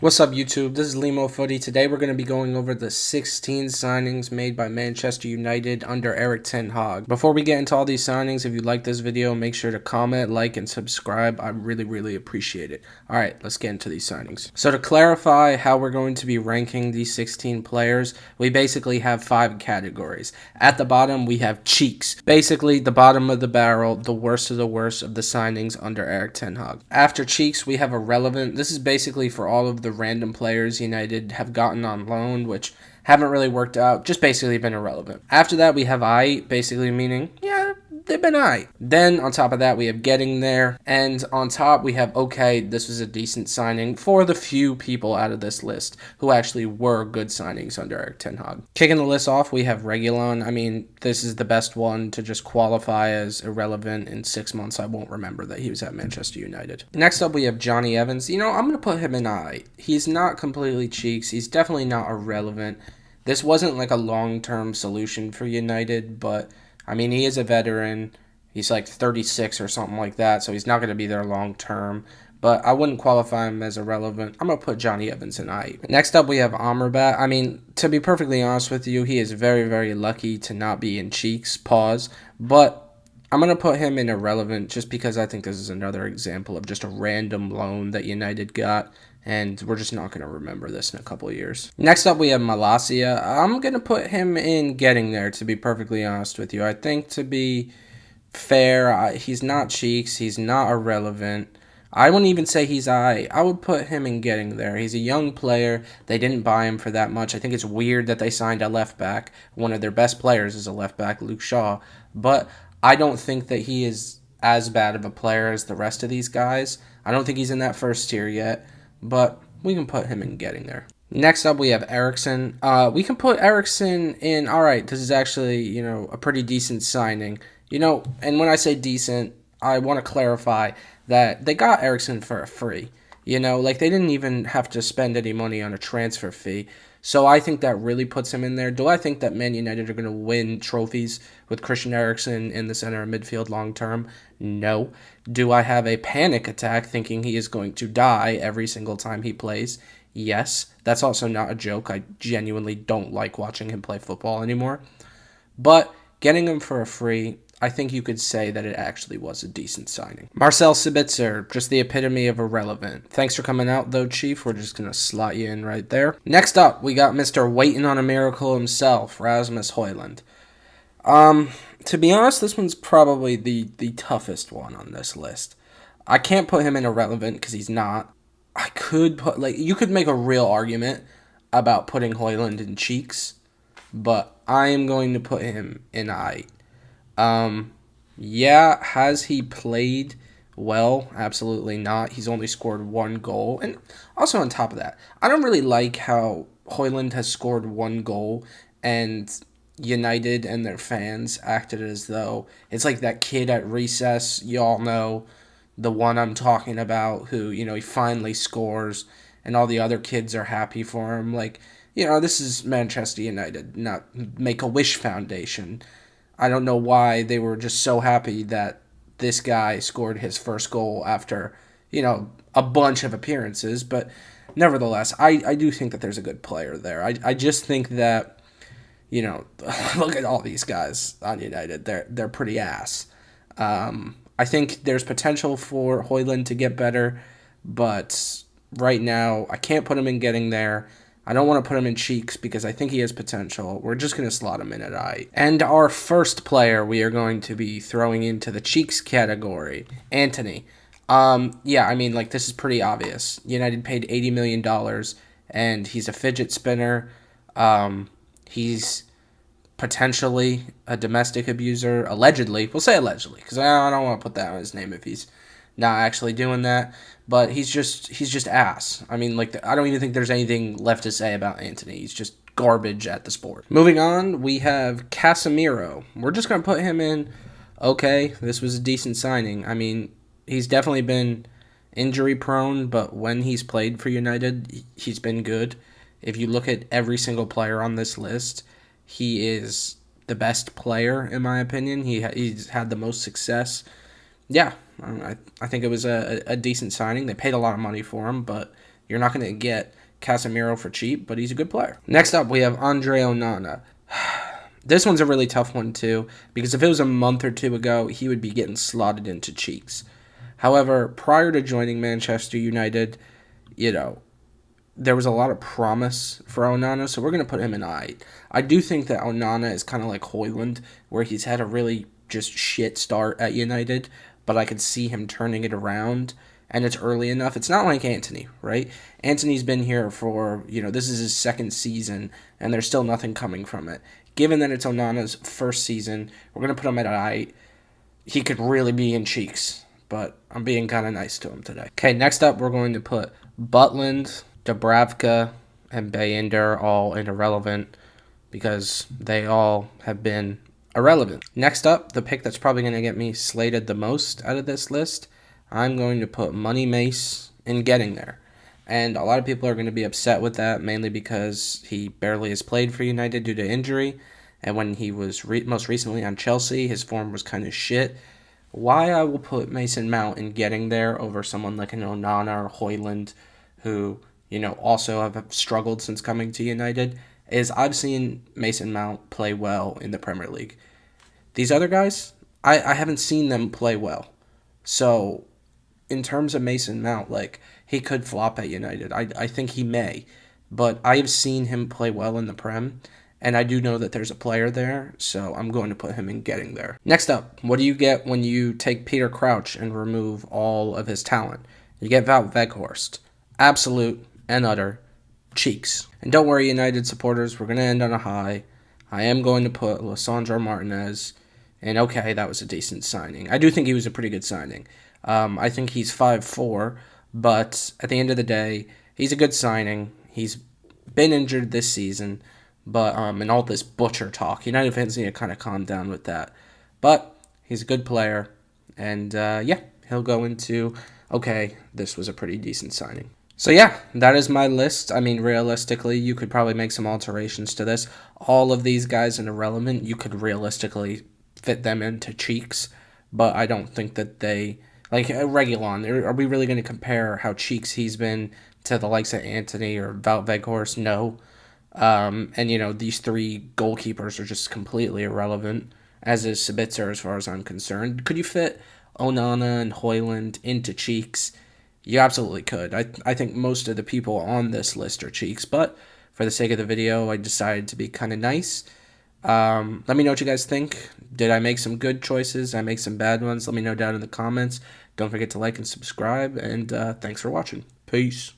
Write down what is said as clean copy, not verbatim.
What's up, YouTube? This is Lemo Footy. Today we're going to be going over the 16 signings made by Manchester United under Erik Ten Hag. Before we get into all these signings, if you like this video, make sure to comment, like, and subscribe. I really appreciate it. Alright, let's get into these signings. So to clarify how we're going to be ranking these 16 players, we basically have 5 categories. At the bottom, we have cheeks. Basically, the bottom of the barrel, the worst of the worst of the signings under Erik Ten Hag. After cheeks, we have irrelevant. This is basically for all of the random players United have gotten on loan, which haven't really worked out, just basically been irrelevant. After that, we have I, basically meaning, yeah, they've been I. Then, on top of that, we have getting there, and on top, we have, okay, this was a decent signing for the few people out of this list who actually were good signings under Erik Ten Hag. Kicking the list off, we have Reguilon. I mean, this is the best one to just qualify as irrelevant. In 6 months, I won't remember that he was at Manchester United. Next up, we have Johnny Evans. You know, I'm going to put him in I. He's not completely cheeks. He's definitely not irrelevant. This wasn't like a long-term solution for United, but I mean, he is a veteran. He's like 36 or something like that, so he's not going to be there long-term. But I wouldn't qualify him as irrelevant. I'm going to put Johnny Evans in I. Next up, we have Amrabat. I mean, to be perfectly honest with you, he is very lucky to not be in cheeks. Pause. But I'm going to put him in irrelevant just because I think this is another example of just a random loan that United got, and we're just not going to remember this in a couple of years. Next up, we have Malacia. I'm going to put him in getting there, to be perfectly honest with you. I think, to be fair, he's not cheeks. He's not irrelevant. I wouldn't even say he's I. I would put him in getting there. He's a young player. They didn't buy him for that much. I think it's weird that they signed a left back. One of their best players is a left back, Luke Shaw. But I don't think that he is as bad of a player as the rest of these guys. I don't think he's in that first tier yet, but we can put him in getting there. Next up, we have Eriksen. We can put Eriksen in, all right, this is actually, a pretty decent signing. And when I say decent, I want to clarify that they got Eriksen for a free. They didn't even have to spend any money on a transfer fee. So I think that really puts him in there. Do I think that Man United are going to win trophies with Christian Eriksen in the center of midfield long term? No. Do I have a panic attack thinking he is going to die every single time he plays? Yes. That's also not a joke. I genuinely don't like watching him play football anymore. But getting him for a free, I think you could say that it actually was a decent signing. Marcel Sabitzer, just the epitome of irrelevant. Thanks for coming out, though, Chief. We're just going to slot you in right there. Next up, we got Mr. Waiting on a Miracle himself, Rasmus Højlund. To be honest, this one's probably the toughest one on this list. I can't put him in irrelevant because he's not. I could put, you could make a real argument about putting Højlund in cheeks, but I am going to put him in I. Yeah, has he played well? Absolutely not. He's only scored 1 goal. And also on top of that, I don't really like how Højlund has scored 1 goal and United and their fans acted as though it's like that kid at recess, you all know, the one I'm talking about, who, he finally scores and all the other kids are happy for him. This is Manchester United, not Make-A-Wish Foundation. I don't know why they were just so happy that this guy scored his first goal after, a bunch of appearances. But nevertheless, I do think that there's a good player there. I just think that, look at all these guys on United. They're pretty ass. I think there's potential for Højlund to get better, but right now I can't put him in getting there. I don't want to put him in cheeks because I think he has potential. We're just going to slot him in at I. And our first player we are going to be throwing into the cheeks category, Antony. This is pretty obvious. United paid $80 million, and he's a fidget spinner. He's potentially a domestic abuser, allegedly. We'll say allegedly, because I don't want to put that on his name if he's not actually doing that, but he's just ass. I don't even think there's anything left to say about Antony. He's just garbage at the sport. Moving on, we have Casemiro. We're just going to put him in, okay, this was a decent signing. He's definitely been injury prone, but when he's played for United, he's been good. If you look at every single player on this list, he is the best player, in my opinion. He's had the most success. Yeah, I think it was a decent signing. They paid a lot of money for him, but You're not going to get Casemiro for cheap, but he's a good player. Next up, we have Andre Onana. This one's a really tough one too, because if it was a month or two ago, he would be getting slotted into cheeks. However, prior to joining Manchester United, there was a lot of promise for Onana, so we're going to put him in I. I do think that Onana is kind of like Højlund, where he's had a really just shit start at United, but I could see him turning it around, and it's early enough. It's not like Antony, right? Antony's been here for, this is his second season, and there's still nothing coming from it. Given that it's Onana's first season, we're going to put him at I. He could really be in cheeks, but I'm being kind of nice to him today. Okay, next up, we're going to put Butland, Dubravka, and Bayender all irrelevant because they all have been irrelevant. Next up, the pick that's probably going to get me slated the most out of this list, I'm going to put Money Mace in getting there. And a lot of people are going to be upset with that, mainly because he barely has played for United due to injury. And when he was most recently on Chelsea, his form was kind of shit. Why I will put Mason Mount in getting there over someone like an Onana or Højlund, who, also have struggled since coming to United, is I've seen Mason Mount play well in the Premier League. These other guys, I haven't seen them play well. So, in terms of Mason Mount, he could flop at United. I think he may. But I have seen him play well in the Prem, and I do know that there's a player there, so I'm going to put him in getting there. Next up, what do you get when you take Peter Crouch and remove all of his talent? You get Wout Weghorst. Absolute and utter cheeks. And don't worry, United supporters, we're going to end on a high. I am going to put Lisandro Martinez, and okay, that was a decent signing. I do think he was a pretty good signing. I think he's 5'4", but at the end of the day, he's a good signing. He's been injured this season, but and all this butcher talk, United fans need to kind of calm down with that. But he's a good player, and he'll go into, okay, this was a pretty decent signing. So yeah, that is my list. I mean, realistically, you could probably make some alterations to this. All of these guys are irrelevant. You could realistically fit them into cheeks, but I don't think that they... Like, Reguilon, are we really going to compare how cheeks he's been to the likes of Antony or Wout Weghorst? No. And, these three goalkeepers are just completely irrelevant, as is Sabitzer as far as I'm concerned. Could you fit Onana and Højlund into cheeks? You absolutely could. I think most of the people on this list are cheeks, but for the sake of the video, I decided to be kind of nice. Let me know what you guys think. Did I make some good choices? Did I make some bad ones? Let me know down in the comments. Don't forget to like and subscribe, and thanks for watching. Peace.